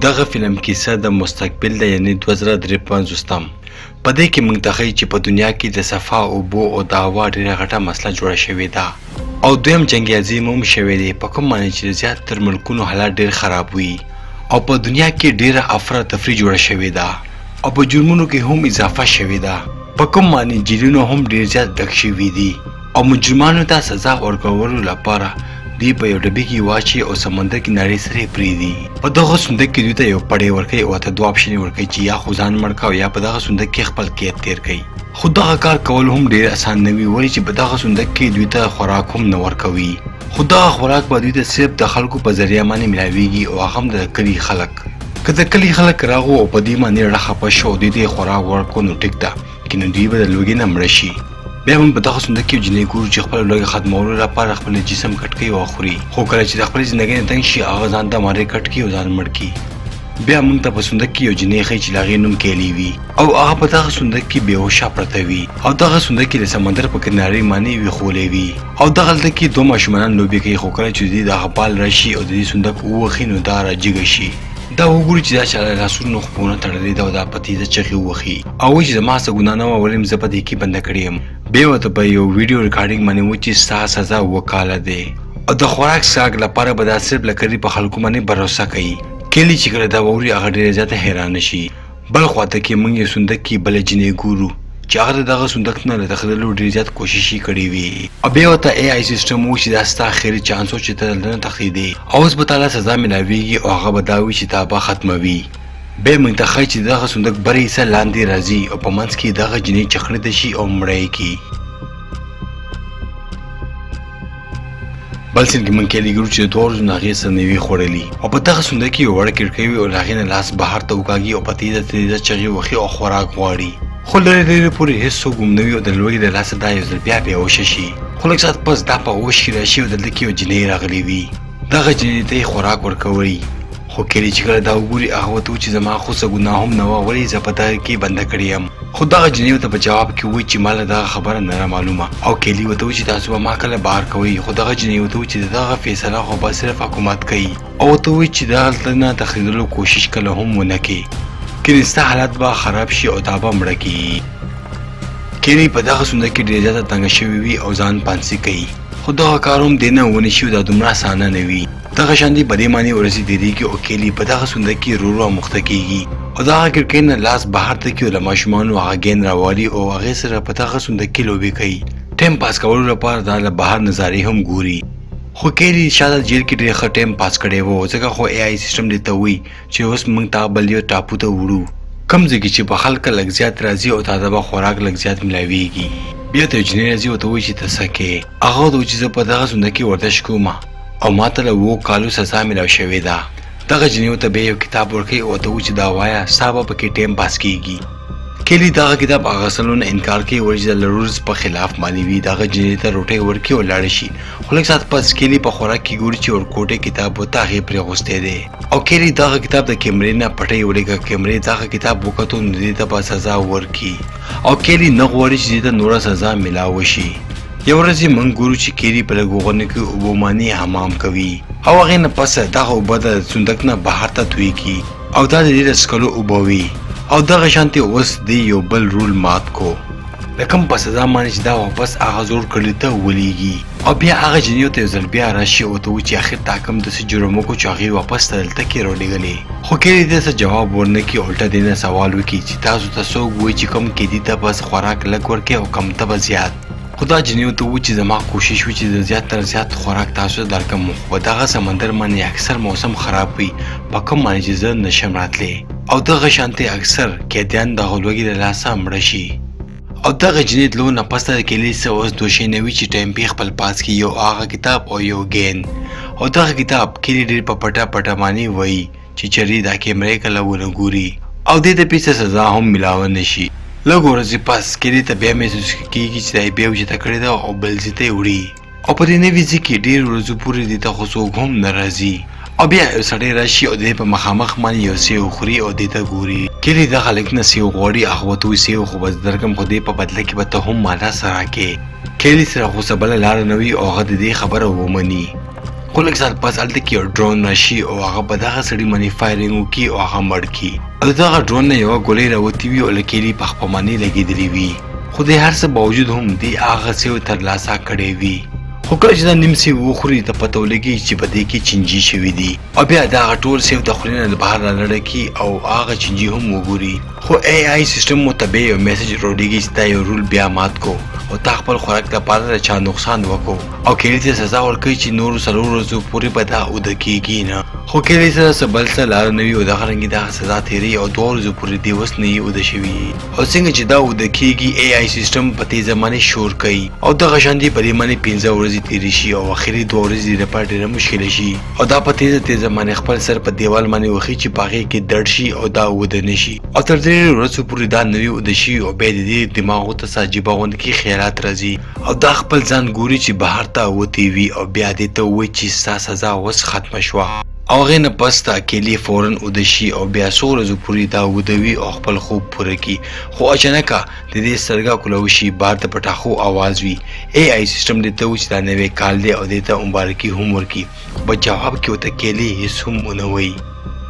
دغه فلم کیسه د مستقبل د یعنی 2053 په دې کې موږ ته ښیي چې په دنیا کې د صفا اوبو او د هوا ډېره غټه مسله جوړه شوې ده او دویم جنګ عظیم هم شوی دی په کوم معنی چې زیات تر ملکونو حالات ډېر خراب وي او په دنیا کې ډېره افراتفري جوړه شوې ده او په جرمونو کې هم اضافه شوې ده په کوم معنی جیلونه هم ډېر زیات ډک شوي دي او مجرمانو ته سزا ورکولو لپاره دوی په یو ډبې کې واچي او سمندر کې نړۍ سره یې پرېږدي په دغه صندوق کې دوی ته یو پړی ورکوي او ته دوه اپشنې ورکوي چې یا خو ځان مړ کړه او یا په دغه صندوق کې خپل قید تېر کړئ خو دغه کار کول هم ډېر اسان نه وي ولې چې په دغه صندوق کې دوی ته خوراک هم نه ورکوي خو دغه خوراک به دوی ته صرف د خلکو په ذریعه باندې ملاویږي او هغه هم د کلي خلک که د کلي خلک راغو او په دې باندې ډېره خفه شو او دوی ته یې خوراک ورکړو نو ټیک ده که نو دوی به د لوږې نه مړه شي بیا هم په دغه صندوق کې جنۍ ګورو چې خپل لوږې ختمولو لپاره خپل جسم کټ کوي او خوري خو کله چې د خپلې زندګۍ نه تنګ شي هغه ځان ته مارې کټ کړي او ځان مړ کړي بیا موږ ته په صندوق کې یو جنۍ ښیي چې د هغې نوم کیلي وي او هغه په دغه صندوق کې بېهوشه پرته وي او دغه صندوق کې د سمندر په کنارې باندې ویښولې وي او دغلته کې دوه ماشومان لوبې کوي خو کله چې دوی د هغه بال راشي او د دې صندوق ووښي نو دا راجګه شي دا وګوري چې دا چا له لاسونو خپونه تړلې ده او دا په تیزه چغې ووښي او وایي چې زما څه ګناه نه وه ولې زه په دې کې بنده کړې یم بیا ورته په یو ویډیو ریکارډینګ باندې وایي چې ستا سزا 2 کاله دی او د خوراک څښاک لپاره به دا صرف له کلي په خلکو باندې بروسه کوي کلي چې کله دا واوري هغه ډېره زیاته حیرانه شي بل خواته کې موږ یو صندوق کې بله جنۍ ګورو چې هغه د دغه صندوق نه له تښتېدلو ډېر زیات کوشش یې کړی وي او بیا ورته AI سیسټم وایي چې دا ستا اخري چانس و چې ته دلته نه تښتېدې او اوس به تا له سزا میلاویږي او هغه به دا وي چې تا به ختموي بیا موږ ته ښایي چې دغه صندوق بره حصه لاندې راځي او په منځ کې دغه جنۍ چخڼېده شي او مړه یې کړي بل سین کې موږ کیلي ګورو چې د 2 ورځو نه هغې څه میوې خوړلي او په دغه صندوق کې یو وړه کړکۍ وي او له هغې نه لاس بهر ته وکاږي او په تیزه تیزه چغې وهي او خوراک غواړي خو لرې لرې پورې هېڅوک هم نه وي او د لوږې له لاسه دا یو ځل بیا بېهوشه شي خو لږ ساعت پس دا په هوش کې راشي او دلته کې یو جنۍ راغلې وي دغه جنۍ ته یې خوراک ورکوي خو کیلي چې کله دا وګوري هغه ورته وایي چې زما خو څه ګناه هم نه وه ولې زه په دغه کې بنده کړې یم خو دغه جنۍ ورته په جواب کې وایي چې ما له دغه خبره نه رامعلومه او کیلي ورته وایي چې تاسو به ما کله بهر کوئ خو دغه جنۍ ورته وایي چې دغه فیصله خو به صرف حکومت کوي او ورته وایي چې دغلته نه تښتېدلو کوشش کله هم ونه کړي کینې ستا حالت به خراب شي او تا به مړه کړي کینې په دغه صندوق کې ډېر زیاته تنګه شوې وي او ځان پانسي کوي خو دغه کار هم دې نه ونه شي او دا دومره اسانه نه وي دغه شان دي په دې معنی ورځې تېرېږي او کیلي په دغه صندوق کې ورو ورو مخته کېږي او دغه کړکۍ نه لاس بهر ته کړي او له ماشومانو هغه ګیند راوالي او هغې سره په دغه صندوق کې لوبې کوي ټایم پاس کولو لپاره دا له بهر نظارې هم ګوري خو کیلي شاید جیل کې ډېر ښه ټایم پاس کړی و ځکه خو AI سیسټم دې ته وایي چې اوس موږ تا بل یو ټاپو ته وړو کم ځای کې چې به خلکه لږ زیات راځي او تا ته به خوراک لږ زیات میلاویږي بیا ته یو جنۍ راځي ورته وایي چې ته څه کوې هغه ورته وایي چې زه په دغه صندوق کې ورزش کوم او ما ته له 2 کالو سزا میلاو شوې ده دغه جنۍ ورته بیا یو کتاب ورکوي او ورته وایي چې دا وایه ستا به پکې ټایم پاس کېږي کیلي دغه کتاب اخیستلو نه انکار کوي وایي چې د رولز په خلاف باندې وي دغه جنۍ ته روټۍ ورکړي او لاړه شي خو لږ ساعت پس کیلي په خوراک کې ګوري چې ورکوټې کتاب ورته هغې پرېغوستی دی او کیلي دغه کتاب د کیمرې نه پټۍ ولیکه کیمرې دغه کتاب وکتو نو دې ته به سزا ورکړي او کیلي نه غواړي چې دې ته نوره سزا میلاوه شي یو ورځ یې موږ ګورو چې کیلي په لږ اوغنو کې اوبو باندې حمام کوي او هغې نه پس دغه اوبه د صندوق نه بهر ته تویږي او دا د دې د څښلو اوبه وي او دغه شانتې اوس دې یو بل رول مات کو د کوم په سزا باندې چې دا واپس هغه زوړ کلي ته ولیږي او بیا هغه جنۍ ورته یو ځل بیا راشي او ورته وایي چې اخر تا کوم داسې جرم وکړو چې هغې واپس ته دلته کې راولېږلې خو کیلي دې څه جواب ورنه کړي الټه دې نه سوال وکړي چې تاسو ته څوک وایي چې کوم قیدي ته بس خوراک لږ ورکړي او کم ته به زیات خو دا جنۍ ورته وایي چې زما کوشش وي چې د زیات تر زیات خوراک تاسو ته درکړم خو په دغه سمندر باندې اکثر موسم خراب وي په کوم معنی چې زه نشم راتلی او دغه شانتې اکثر قیدیان د لوږې له لاسه مړه شي او دغه جنۍ تلو نه پس د کیلي څه اوس 2 شی نه وي چې ټایم پې خپل پاس کړي یو هغه کتاب او یو ګین او دغه کتاب کیلي ډېر په پټه پټه باندې وایي چې چرې دا کیمرې کله ونه ګوري او دې ته پیسه سزا هم میلاوه نه شي لږ ورځې پس کیلي ته بیا محسوس کېږي چې دا یې بیا وجته کړې ده او بل ځای ته یې وړي او په دې نوي ځای کې ډېر ورځو پورې دې ته خو څوک هم نه راځي او بیا یو سړی راشي او دې په مخامخ باندې یو سیو خوري او دې ته ګوري کیلي دغه هلک نه سیو غواړي هغه ورته وایي سیو خو به درکړم خو دې په بدله کې به ته هم ما ته څه راکړې کیلي سره خو څه بله لاره نه وي او هغه د دې خبره ومني خو لږ ساعت پس هلته کې یو ډرون راشي او هغه به دغه سړي باندې فایرینګ وکړي او هغه مړ کړي او د دغه ډرون نه یوه ګولۍ راوتې وي او له کیلي په خپه باندې لګېدلې وي خو د هر څه باوجود هم دې هغه سیو ترلاسه کړی وي خو کله چې دا نیم سیو وخوري ته پته ولګي چې په دې کې چینجي شوي دي او بیا دغه ټول سیو د خولې نه بهر رالړه کړي او هغه چینجي هم وګوري خو اے آی سیسټم متبع یو میسج راوړي چې دا یو رول بیا مات کو او تا خپل خوراک لپاره د چا نقصان وکړو او کیلي ته سزا ورکوي چې نورو څلورو ورځو پورې به دا اوده کېږي نه خو کیلي سره څه بل څه لاره نه وي او دغه رنګې دغه سزا تېروي او 2 ورځو پورې دې اوس نه وي اوده شوي او څنګه چې دا اوده کېږي اے آی سیسټم په تیزه باندې شور کوي او دغه شان دي په دې باندې 15 ورځې تېرې شي او اخري 2 ورځې لپاره ډېره مشکله شي او دا په تیزه باندې خپل سر په دیوال باندې وخي چې په هغې کې درد شي او دا اوده نه شي او تر ډېرې ورځو پورې دا نه وي اوده شي او بیا د دې دماغو ته څه عجیبه غوندې کې خیالات راځي او دا خپل ځان ګوري چې بهر ته وتې وي او بیا دې ته ووایي چې ستا سزا اوس ختمه شوه او هغې نه پس ته کیلي فورا اوده شي او بیا څو ورځو پورې دا اوده وي او خپل خوب پوره کړي خو اچانکه د دې سترګه کولاو شي بار د پټاخو آواز وي اے آی سیسټم دې ته ووایي چې دا نوی کال دی او دې ته مبارکي هم ورکړي په جواب کې ورته کیلي هېڅ هم ونه وایي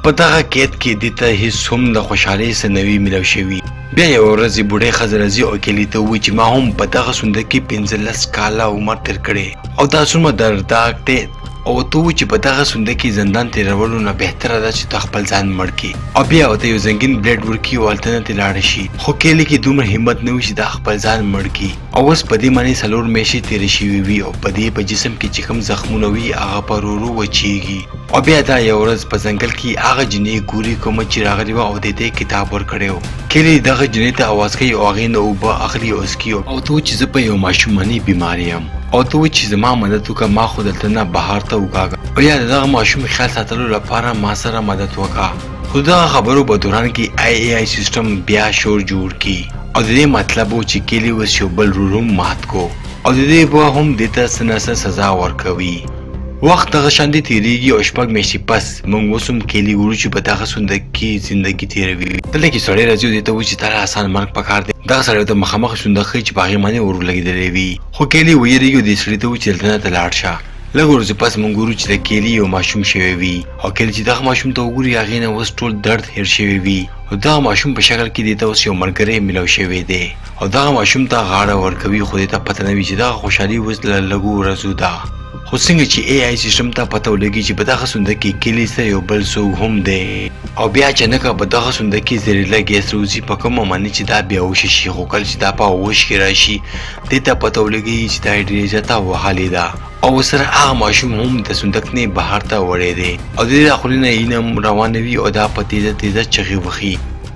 په دغه قید کې دې ته هېڅ هم د خوشحالۍ څه نه وي میلاو شوي بیا یوه ورځ بوډۍ ښځه راځي او کیلي ته ووایي چې ما هم په دغه سونده کې 15 کاله عمر تېر کړی او دا څومره دردناک دی او ته ووایي چې په دغه سونده کې زندان تېرولو نه بهتره ده چې ته خپل ځان مړ کړې او بیا ورته یو زنګین بلیډ ورکړي او هلته نه ترې لاړه شي خو کیلي کې دومره همت نه وي چې دا خپل ځان مړ کړي او اوس په دې باندې 4 میاشتې تېرې شوي وي او په دې په جسم کې چې کوم زخمونه وي هغه په ورو ورو وچیږي او بیا دا یو ورځ په ځنګل کې هغه جنۍ ګوري کومه چې راغلې وه او دې ته کتاب ورکړی و کیلي دغه جنۍ ته اواز کوي او هغې نه اوبه اخلي او څکي او ته وایي چې زه په یو ماشوماني بیمار یم او ته وایي چې زما مدد وکړه ما خو دلته نه بهر ته وکاږه او یا د دغه ماشوم خیال ساتلو لپاره ما سره مدد وکړه خو دغه خبرو په دوران کې اے آی سیسټم بیا شور جوړ کړي او د دې مطلب و چې کیلي اوس یو بل رول هم مات کو او د دې به هم دې ته څه نه څه سزا ورکوي وخت دغه شاندې تېرېږي او 6 میاشتې پس موږ اوس هم کیلي ګورو چې په دغه سونده کې زندګي تېروي دلته کې سړی راځي او دې ته وایي چې تاله اسان مرګ پکار دی دغه سړی ورته مخامخ سونده ښیي چې په هغې باندې اور لګېدلی وي خو کیلي ویرېږي او دې سړي ته وایي چې دلته نه ته لاړ شه لږ ورځې پس موږ ګورو چې د کیلي یو ماشوم شوی وي او کله چې دغه ماشوم ته وګوري هغې نه اوس ټول درد هېر شوی وي او دغه ماشوم په شکل کې دې ته اوس یو ملګری میلاو شوی دی او دغه ماشوم ته غاړه ورکوي خو دې ته پته نه وي چې دغه خوشحالي اوس له لږو ورځو ده خو څنګه چې اے آی سیسټم ته پته ولګي چې په دغه سونده کې کیلي سره یو بل څوک هم دی او بیا اچانکه په دغه سونده کې زهریله ګیس راوځي په کومه باندې چې دا بیا وشه شي خو کله چې دا په هوش کې راشي دې ته پته ولګي چې دا ډېره زیاته وهلې ده او سره هغه ماشوم هم د صندوق نه بهر ته وړی دی او د دې خولې نه یې روانه وي او دا په تیزه چغې وخي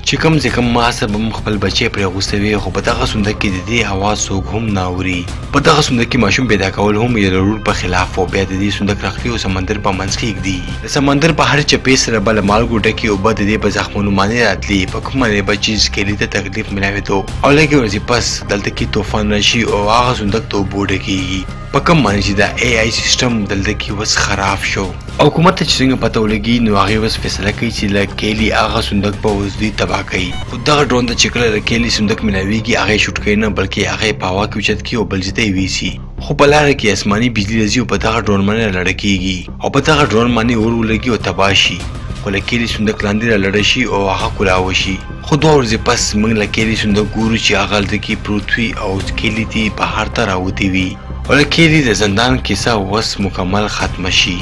چې کم سے کم ما سره به خپل بچی پرې اغوستی خو په دغه صندوق کې د دې اواز څوک هم نه اوري په دغه صندوق کې ماشوم پیدا کول هم یو رول په خلاف و بیا د دې صندوق راخلي او سمندر په منځ کې ږدي د سمندر په هر چپې سره بله مالګو ډکې اوبه د دې په زخمونو باندې راتلي په کومه به چیز کیلي ته تکلیف ملاوېدو او لږې ورځې پس دلته کې طوفان راشي او هغه صندوق ته اوبه ډکېږي په کوم باندې چې دا اے آی سیسټم دلته کې اوس خراب شو او حکومت ته چې څنګه پته ولګي نو هغې اوس فیصله کوي چې له کیلي هغه صندوق به اوس دوی تباه کوي خو دغه ډرون ته چې کله د کیلي صندوق ملاویږي هغه یې شوټ کوي نه بلکې هغه یې په هوا کې اوچت کړي او بل ځای ته یې ویسي خو په لاره کې اسماني بجلي راځي او په دغه ډرون باندې رالاړه کېږي او په دغه ډرون باندې اور ولګي او تباه شي خو له کیلي صندوق لاندې رالاړه شي او هغه کولاوه شي خو 2 ورځې پس موږ له کیلي صندوق ګورو چې هغه هلته کې پروت وي او کیلي دې بهر ته راوتې وي او له کیلي د زندان کیسه اوس مکمل ختمه شي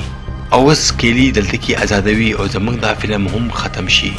او اوس کیلي دلته کې ازاده وي او زموږ دا فلم هم ختم شي